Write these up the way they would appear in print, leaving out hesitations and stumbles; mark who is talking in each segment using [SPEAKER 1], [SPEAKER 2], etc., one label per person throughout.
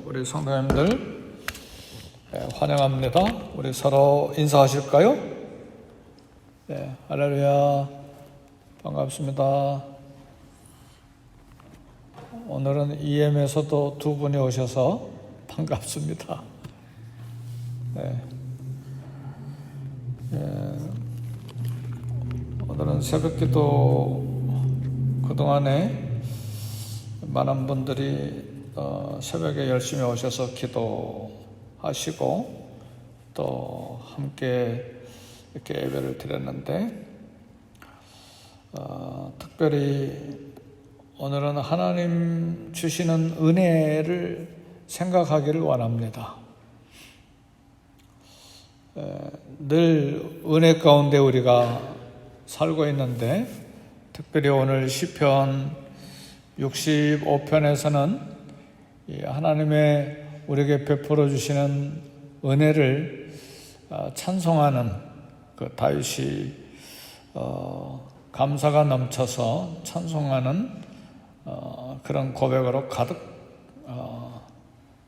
[SPEAKER 1] 우리 성도님들 환영합니다. 우리 서로 인사하실까요? 네, 할렐루야, 반갑습니다. 오늘은 EM에서도 두 분이 오셔서 반갑습니다. 네. 오늘은 새벽기도 그동안에 많은 분들이 새벽에 열심히 오셔서 기도하시고 또 함께 이렇게 예배를 드렸는데 특별히 오늘은 하나님 주시는 은혜를 생각하기를 원합니다. 늘 은혜 가운데 우리가 살고 있는데 특별히 오늘 시편 65편에서는 하나님의 우리에게 베풀어 주시는 은혜를 찬송하는 그 다윗이 감사가 넘쳐서 찬송하는 그런 고백으로 가득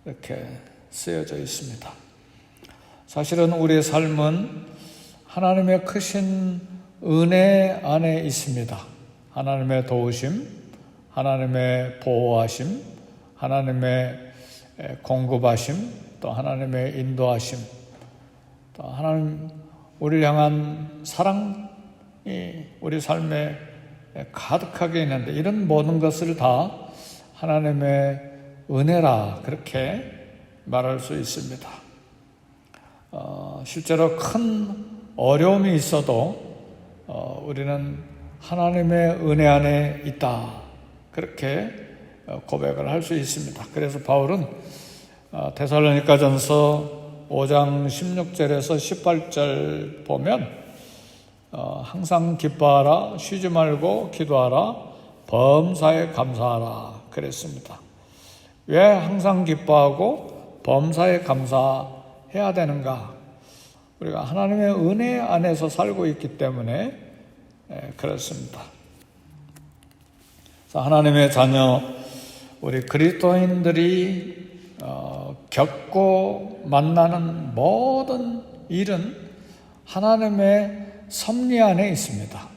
[SPEAKER 1] 이렇게 쓰여져 있습니다. 사실은 우리의 삶은 하나님의 크신 은혜 안에 있습니다. 하나님의 도우심, 하나님의 보호하심, 하나님의 공급하심, 또 하나님의 인도하심, 또 하나님 우리를 향한 사랑이 우리 삶에 가득하게 있는데 이런 모든 것을 다 하나님의 은혜라 그렇게 말할 수 있습니다. 실제로 큰 어려움이 있어도 우리는 하나님의 은혜 안에 있다 그렇게 고백을 할 수 있습니다. 그래서 바울은 데살로니가전서 5장 16절에서 18절 보면 항상 기뻐하라, 쉬지 말고 기도하라, 범사에 감사하라 그랬습니다. 왜 항상 기뻐하고 범사에 감사해야 되는가? 우리가 하나님의 은혜 안에서 살고 있기 때문에 그렇습니다. 하나님의 자녀 우리 그리스도인들이 겪고 만나는 모든 일은 하나님의 섭리 안에 있습니다.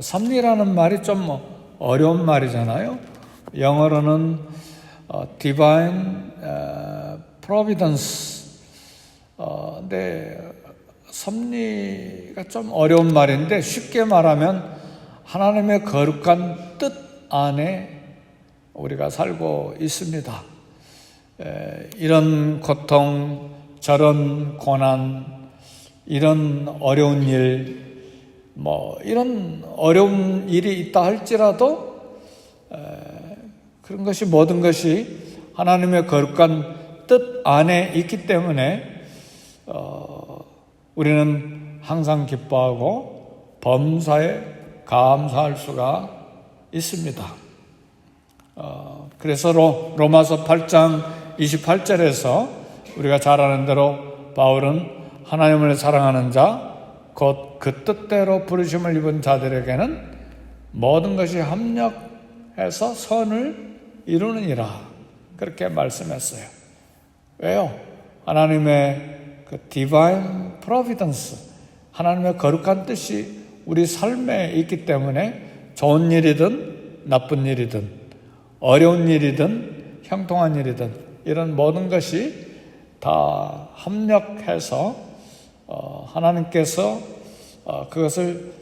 [SPEAKER 1] 섭리라는 말이 좀 어려운 말이잖아요. 영어로는 divine providence. 근데 섭리가 좀 어려운 말인데 쉽게 말하면 하나님의 거룩한 뜻 안에 우리가 살고 있습니다. 이런 고통, 저런 고난, 이런 어려운 일, 이런 어려운 일이 있다 할지라도 그런 것이 모든 것이 하나님의 거룩한 뜻 안에 있기 때문에 우리는 항상 기뻐하고 범사에 감사할 수가 있습니다. 그래서 로마서 8장 28절에서 우리가 잘 아는 대로 바울은 하나님을 사랑하는 자, 곧 그 뜻대로 부르심을 입은 자들에게는 모든 것이 합력해서 선을 이루느니라 그렇게 말씀했어요. 왜요? 하나님의 그 divine providence, 하나님의 거룩한 뜻이 우리 삶에 있기 때문에 좋은 일이든 나쁜 일이든 어려운 일이든 형통한 일이든 이런 모든 것이 다 합력해서 하나님께서 그것을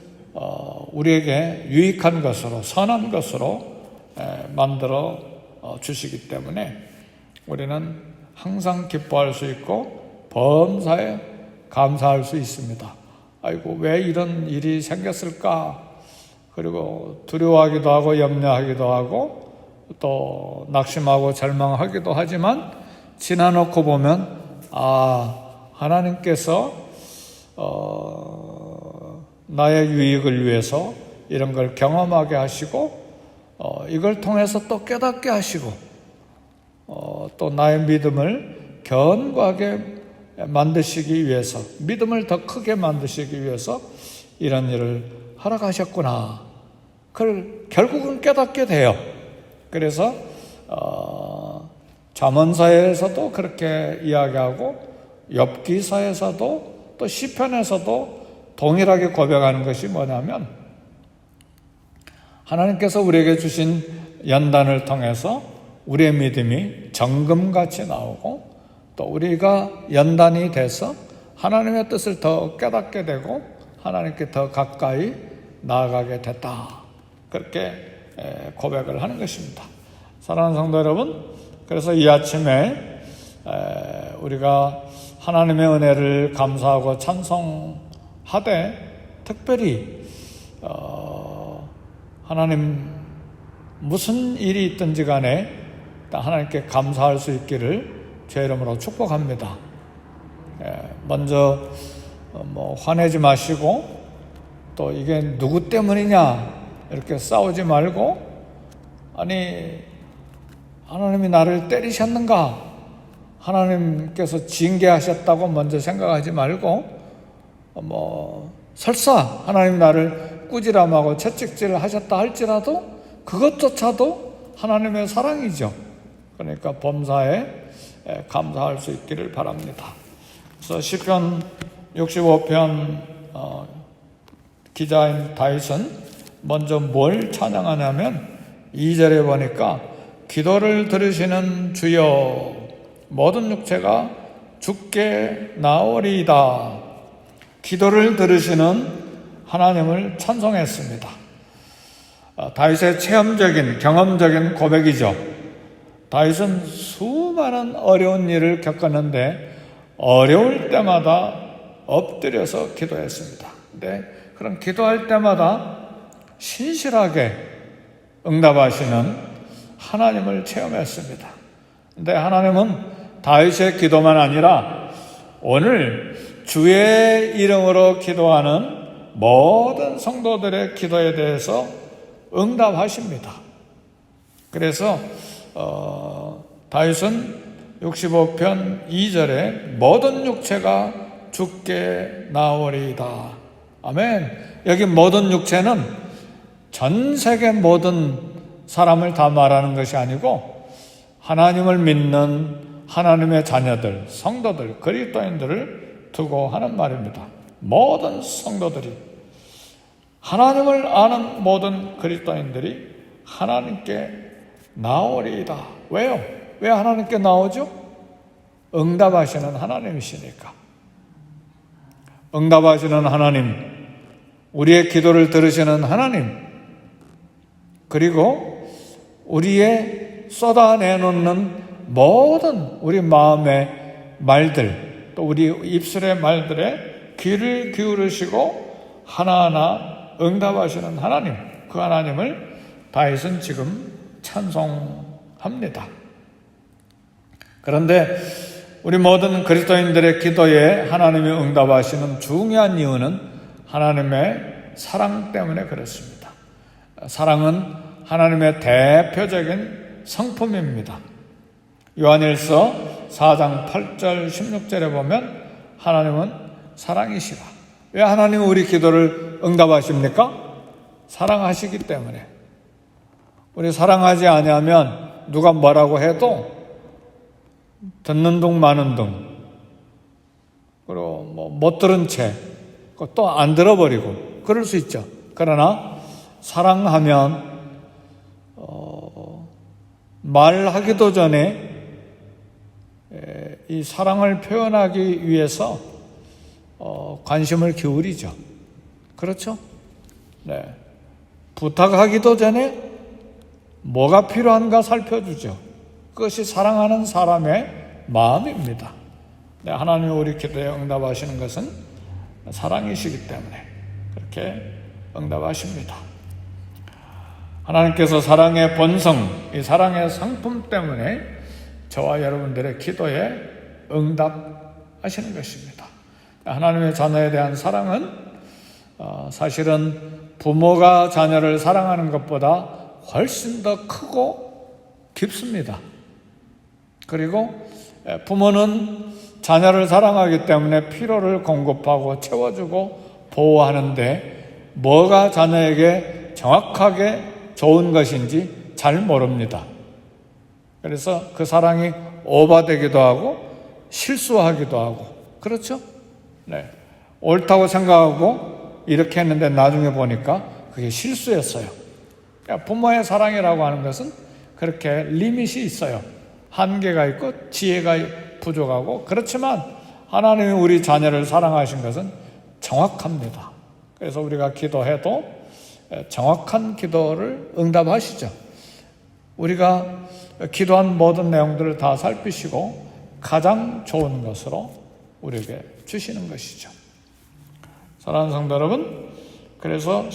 [SPEAKER 1] 우리에게 유익한 것으로 선한 것으로 만들어 주시기 때문에 우리는 항상 기뻐할 수 있고 범사에 감사할 수 있습니다. 아이고 왜 이런 일이 생겼을까? 그리고 두려워하기도 하고 염려하기도 하고 또 낙심하고 절망하기도 하지만 지나놓고 보면 하나님께서 나의 유익을 위해서 이런 걸 경험하게 하시고 이걸 통해서 또 깨닫게 하시고 또 나의 믿음을 견고하게 만드시기 위해서 믿음을 더 크게 만드시기 위해서 이런 일을 허락하셨구나. 그걸 결국은 깨닫게 돼요. 그래서 잠언서에서도 그렇게 이야기하고 욥기서에서도 또 시편에서도 동일하게 고백하는 것이 뭐냐면 하나님께서 우리에게 주신 연단을 통해서 우리의 믿음이 정금같이 나오고 또 우리가 연단이 돼서 하나님의 뜻을 더 깨닫게 되고 하나님께 더 가까이 나아가게 됐다. 그렇게 고백을 하는 것입니다. 사랑하는 성도 여러분, 그래서 이 아침에 우리가 하나님의 은혜를 감사하고 찬송하되 특별히 하나님 무슨 일이 있든지 간에 하나님께 감사할 수 있기를 주의 이름으로 축복합니다. 먼저 화내지 마시고 또 이게 누구 때문이냐 이렇게 싸우지 말고 아니 하나님이 나를 때리셨는가 하나님께서 징계하셨다고 먼저 생각하지 말고 설사 하나님 나를 꾸지람하고 채찍질을 하셨다 할지라도 그것조차도 하나님의 사랑이죠. 그러니까 범사에 감사할 수 있기를 바랍니다. 그래서 시편 65편 기자인 다윗은 먼저 뭘 찬양하냐면 2절에 보니까 기도를 들으시는 주여 모든 육체가 주께 나오리이다. 기도를 들으시는 하나님을 찬송했습니다. 다윗의 체험적인 경험적인 고백이죠. 다윗은 수많은 어려운 일을 겪었는데 어려울 때마다 엎드려서 기도했습니다. 근데 그런 기도할 때마다 신실하게 응답하시는 하나님을 체험했습니다. 근데 하나님은 다윗의 기도만 아니라 오늘 주의 이름으로 기도하는 모든 성도들의 기도에 대해서 응답하십니다. 그래서 다윗은 65편 2절에 모든 육체가 주께 나오리이다. 아멘. 여기 모든 육체는 전 세계 모든 사람을 다 말하는 것이 아니고 하나님을 믿는 하나님의 자녀들, 성도들, 그리스도인들을 두고 하는 말입니다. 모든 성도들이 하나님을 아는 모든 그리스도인들이 하나님께 나오리이다. 왜요? 왜 하나님께 나오죠? 응답하시는 하나님이시니까. 응답하시는 하나님, 우리의 기도를 들으시는 하나님, 그리고 우리의 쏟아내놓는 모든 우리 마음의 말들, 또 우리 입술의 말들에 귀를 기울이시고 하나하나 응답하시는 하나님, 그 하나님을 다윗은 지금 찬송합니다. 그런데 우리 모든 그리스도인들의 기도에 하나님이 응답하시는 중요한 이유는 하나님의 사랑 때문에 그렇습니다. 사랑은 하나님의 대표적인 성품입니다. 요한일서 4장 8절 16절에 보면 하나님은 사랑이시라. 왜 하나님은 우리 기도를 응답하십니까? 사랑하시기 때문에. 우리 사랑하지 아니하면 누가 뭐라고 해도 듣는 둥 마는 둥, 그리고 못 들은 채 또 안 들어버리고 그럴 수 있죠. 그러나 사랑하면 말하기도 전에 이 사랑을 표현하기 위해서 관심을 기울이죠. 그렇죠? 네. 부탁하기도 전에 뭐가 필요한가 살펴주죠. 그것이 사랑하는 사람의 마음입니다. 네, 하나님이 우리 기도에 응답하시는 것은 사랑이시기 때문에 그렇게 응답하십니다. 하나님께서 사랑의 본성, 이 사랑의 상품 때문에 저와 여러분들의 기도에 응답하시는 것입니다. 하나님의 자녀에 대한 사랑은 사실은 부모가 자녀를 사랑하는 것보다 훨씬 더 크고 깊습니다. 그리고 부모는 자녀를 사랑하기 때문에 필요를 공급하고 채워주고 보호하는데 뭐가 자녀에게 정확하게 좋은 것인지 잘 모릅니다. 그래서 그 사랑이 오바되기도 하고 실수하기도 하고 그렇죠? 네. 옳다고 생각하고 이렇게 했는데 나중에 보니까 그게 실수였어요. 그러니까 부모의 사랑이라고 하는 것은 그렇게 리밋이 있어요. 한계가 있고 지혜가 부족하고 그렇지만 하나님이 우리 자녀를 사랑하신 것은 정확합니다. 그래서 우리가 기도해도 정확한 기도를 응답하시죠. 우리가 기도한 모든 내용들을 다 살피시고 가장 좋은 것으로 우리에게 주시는 것이죠. 사랑하는 성도 여러분, 그래서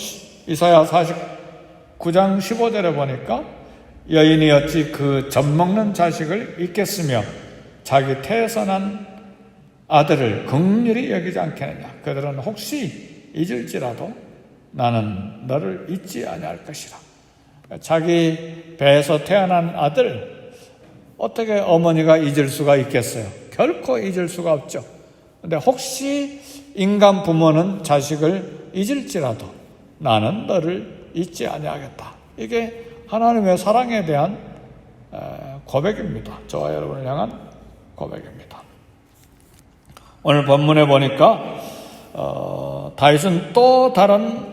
[SPEAKER 1] 이사야 49장 15절에 보니까 여인이 어찌 그 젖먹는 자식을 잊겠으며 자기 태에서 난 아들을 긍휼히 여기지 않겠느냐. 그들은 혹시 잊을지라도 나는 너를 잊지 아니할 것이라. 자기 배에서 태어난 아들 어떻게 어머니가 잊을 수가 있겠어요? 결코 잊을 수가 없죠. 근데 혹시 인간 부모는 자식을 잊을지라도 나는 너를 잊지 아니하겠다. 이게 하나님의 사랑에 대한 고백입니다. 저와 여러분을 향한 고백입니다. 오늘 본문에 보니까 다윗은 또 다른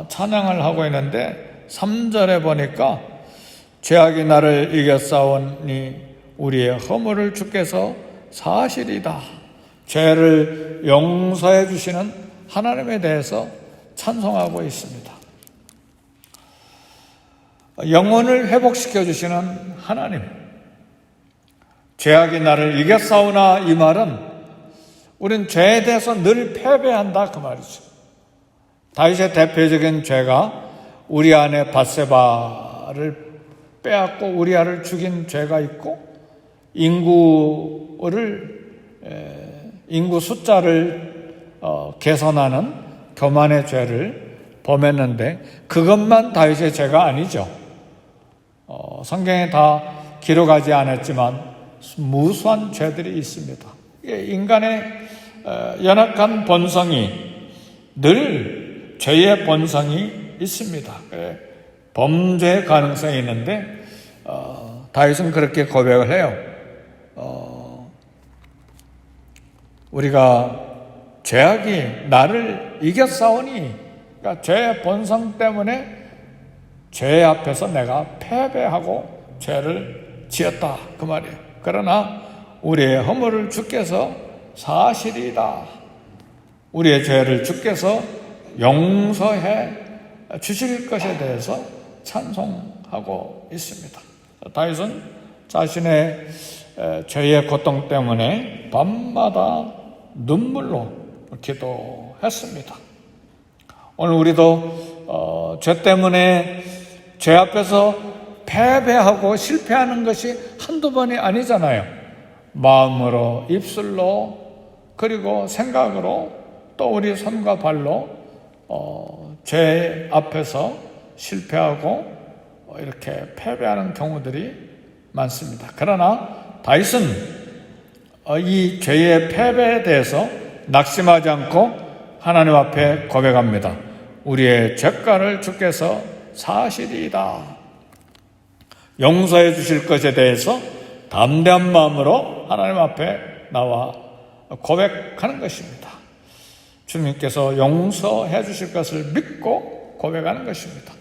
[SPEAKER 1] 찬양을 하고 있는데 3절에 보니까 죄악이 나를 이겨싸우니 우리의 허물을 주께서 사하시리다. 죄를 용서해 주시는 하나님에 대해서 찬송하고 있습니다. 영혼을 회복시켜 주시는 하나님. 죄악이 나를 이겨싸우나 이 말은 우린 죄에 대해서 늘 패배한다 그 말이죠. 다윗의 대표적인 죄가 우리 안에 밧세바를 빼앗고 우리아를 죽인 죄가 있고 인구 숫자를 개선하는 교만의 죄를 범했는데 그것만 다윗의 죄가 아니죠. 성경에 다 기록하지 않았지만 무수한 죄들이 있습니다. 인간의 연약한 본성이 늘 죄의 본성이 있습니다. 범죄 가능성이 있는데 다윗은 그렇게 고백을 해요. 우리가 죄악이 나를 이겨싸우니, 그러니까 죄의 본성 때문에 죄 앞에서 내가 패배하고 죄를 지었다 그 말이에요. 그러나 우리의 허물을 주께서 사하시리이다. 우리의 죄를 주께서 용서해 주실 것에 대해서 찬송하고 있습니다. 다윗은 자신의 죄의 고통 때문에 밤마다 눈물로 기도했습니다. 오늘 우리도 죄 때문에 죄 앞에서 패배하고 실패하는 것이 한두 번이 아니잖아요. 마음으로, 입술로, 그리고 생각으로, 또 우리 손과 발로 죄 앞에서 실패하고 이렇게 패배하는 경우들이 많습니다. 그러나 다윗은 이 죄의 패배에 대해서 낙심하지 않고 하나님 앞에 고백합니다. 우리의 죄가를 주께서 사하시리이다. 용서해 주실 것에 대해서 담대한 마음으로 하나님 앞에 나와 고백하는 것입니다. 주님께서 용서해 주실 것을 믿고 고백하는 것입니다.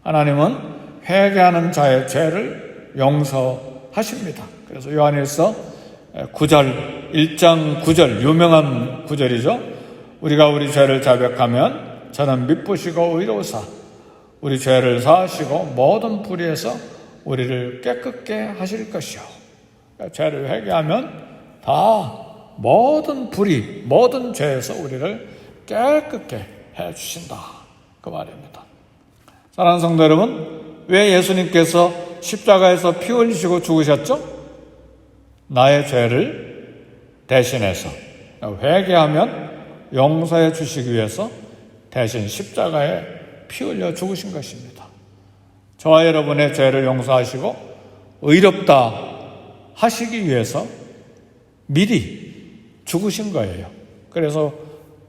[SPEAKER 1] 하나님은 회개하는 자의 죄를 용서하십니다. 그래서 요한일서 9절, 1장 9절, 유명한 구절이죠. 우리가 우리 죄를 자백하면 저는 미쁘시고 의로우사 우리 죄를 사하시고 모든 불의에서 우리를 깨끗게 하실 것이요. 죄를 회개하면 다 모든 불의, 모든 죄에서 우리를 깨끗게 해주신다 그 말입니다. 사랑하는 성도 여러분, 왜 예수님께서 십자가에서 피 흘리시고 죽으셨죠? 나의 죄를 대신해서 회개하면 용서해 주시기 위해서 대신 십자가에 피 흘려 죽으신 것입니다. 저와 여러분의 죄를 용서하시고 의롭다 하시기 위해서 미리 죽으신 거예요. 그래서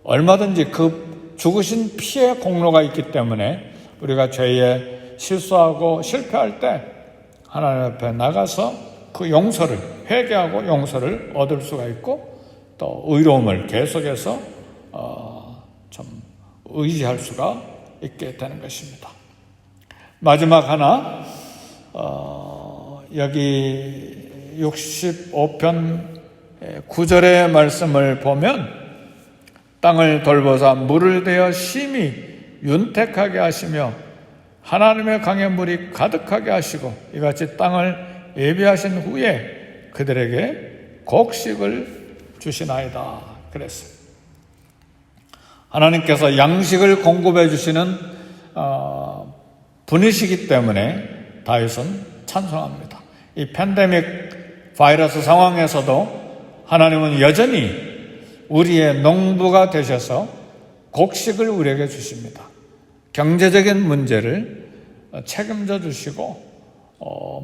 [SPEAKER 1] 얼마든지 그 죽으신 피의 공로가 있기 때문에 우리가 죄에 실수하고 실패할 때 하나님 앞에 나가서 그 용서를, 회개하고 용서를 얻을 수가 있고 또 의로움을 계속해서 좀 의지할 수가 있게 되는 것입니다. 마지막 하나, 여기 65편 9절의 말씀을 보면 땅을 돌보사 물을 대어 심히 윤택하게 하시며 하나님의 강에 물이 가득하게 하시고 이같이 땅을 예비하신 후에 그들에게 곡식을 주시나이다 그랬어요. 하나님께서 양식을 공급해 주시는 분이시기 때문에 다윗은 찬송합니다. 이 팬데믹 바이러스 상황에서도 하나님은 여전히 우리의 농부가 되셔서 곡식을 우리에게 주십니다. 경제적인 문제를 책임져 주시고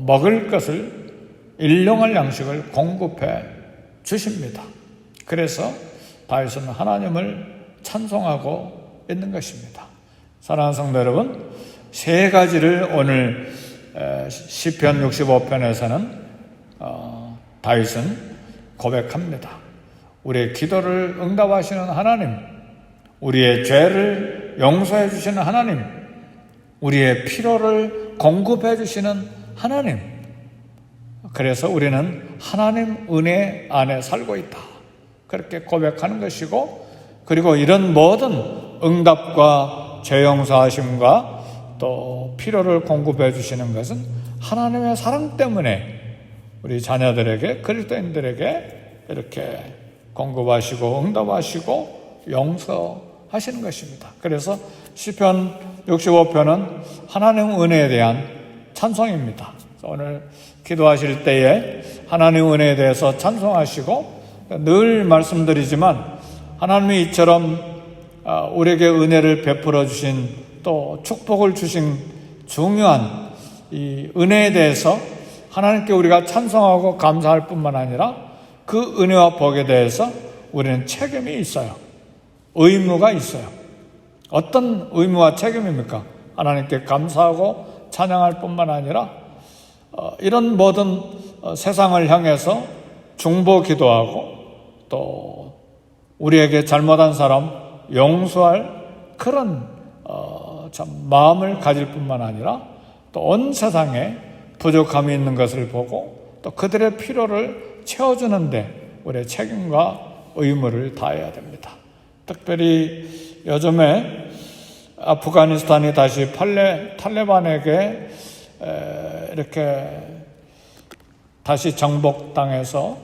[SPEAKER 1] 먹을 것을 일용할 양식을 공급해 주십니다. 그래서 다윗은 하나님을 찬송하고 있는 것입니다. 사랑하는 성도 여러분, 세 가지를 오늘 시편 65편에서는 다윗은 고백합니다. 우리의 기도를 응답하시는 하나님, 우리의 죄를 용서해 주시는 하나님, 우리의 필요를 공급해 주시는 하나님. 그래서 우리는 하나님 은혜 안에 살고 있다. 그렇게 고백하는 것이고, 그리고 이런 모든 응답과 죄 용서하심과 또 필요를 공급해 주시는 것은 하나님의 사랑 때문에 우리 자녀들에게, 그리스도인들에게 이렇게 공급하시고 응답하시고 용서하시는 것입니다. 그래서 시편 65편은 하나님 은혜에 대한 찬송입니다. 오늘 기도하실 때에 하나님 은혜에 대해서 찬송하시고, 늘 말씀드리지만 하나님이 이처럼 우리에게 은혜를 베풀어 주신 또 축복을 주신 중요한 이 은혜에 대해서 하나님께 우리가 찬송하고 감사할 뿐만 아니라 그 은혜와 복에 대해서 우리는 책임이 있어요. 의무가 있어요. 어떤 의무와 책임입니까? 하나님께 감사하고 찬양할 뿐만 아니라 이런 모든 세상을 향해서 중보 기도하고 또 우리에게 잘못한 사람 용서할 그런 참 마음을 가질 뿐만 아니라 또 온 세상에 부족함이 있는 것을 보고 또 그들의 필요를 채워주는데 우리의 책임과 의무를 다해야 됩니다. 특별히 요즘에 아프가니스탄이 다시 탈레반에게 이렇게 다시 정복당해서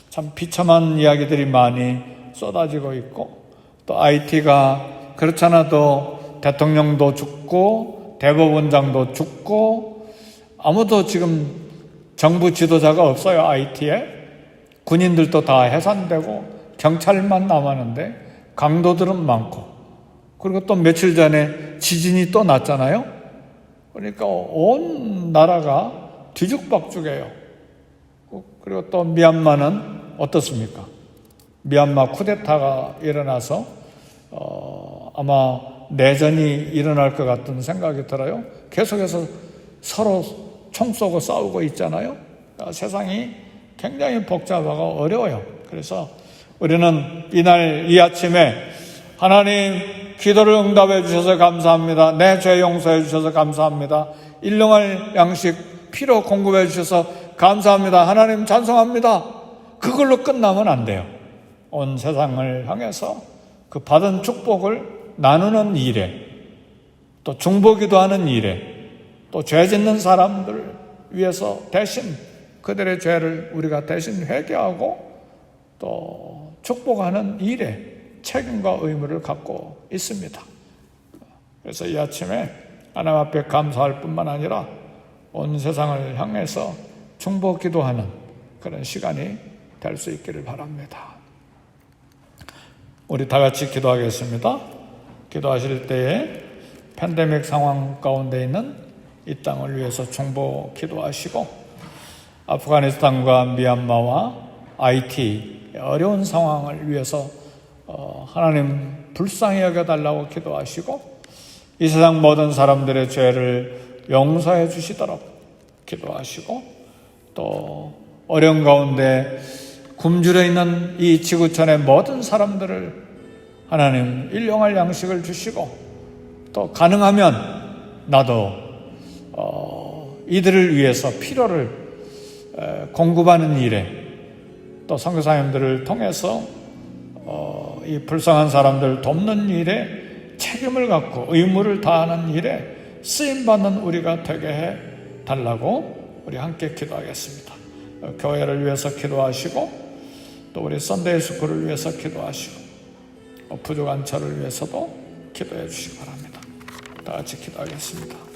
[SPEAKER 1] 참 비참한 이야기들이 많이 쏟아지고 있고, 또 IT가 그렇지 않아도 대통령도 죽고 대법원장도 죽고 아무도 지금 정부 지도자가 없어요. IT에 군인들도 다 해산되고 경찰만 남았는데 강도들은 많고, 그리고 또 며칠 전에 지진이 또 났잖아요. 그러니까 온 나라가 뒤죽박죽이에요. 그리고 또 미얀마는 어떻습니까? 미얀마 쿠데타가 일어나서 아마 내전이 일어날 것 같은 생각이 들어요. 계속해서 서로 총 쏘고 싸우고 있잖아요. 세상이 굉장히 복잡하고 어려워요. 그래서 우리는 이날 이 아침에 하나님 기도를 응답해 주셔서 감사합니다. 내 죄 용서해 주셔서 감사합니다. 일용할 양식 필요 공급해 주셔서 감사합니다. 하나님 찬송합니다. 그걸로 끝나면 안 돼요. 온 세상을 향해서 그 받은 축복을 나누는 일에, 또 중보기도 하는 일에, 또 죄 짓는 사람들 위해서 대신 그들의 죄를 우리가 대신 회개하고 또 축복하는 일에 책임과 의무를 갖고 있습니다. 그래서 이 아침에 하나님 앞에 감사할 뿐만 아니라 온 세상을 향해서 중보 기도하는 그런 시간이 될 수 있기를 바랍니다. 우리 다 같이 기도하겠습니다. 기도하실 때에 팬데믹 상황 가운데 있는 이 땅을 위해서 중보 기도하시고, 아프가니스탄과 미얀마와 IT 어려운 상황을 위해서 하나님 불쌍히 여겨달라고 기도하시고, 이 세상 모든 사람들의 죄를 용서해 주시도록 기도하시고, 또 어려운 가운데 굶주려 있는 이 지구촌의 모든 사람들을 하나님 일용할 양식을 주시고, 또 가능하면 나도 이들을 위해서 필요를 공급하는 일에, 또 선교사님들을 통해서 이 불쌍한 사람들을 돕는 일에 책임을 갖고 의무를 다하는 일에 쓰임받는 우리가 되게 해 달라고 우리 함께 기도하겠습니다. 교회를 위해서 기도하시고, 또 우리 선데이 스쿨을 위해서 기도하시고, 부족한 저를 위해서도 기도해 주시기 바랍니다. 다 같이 기도하겠습니다.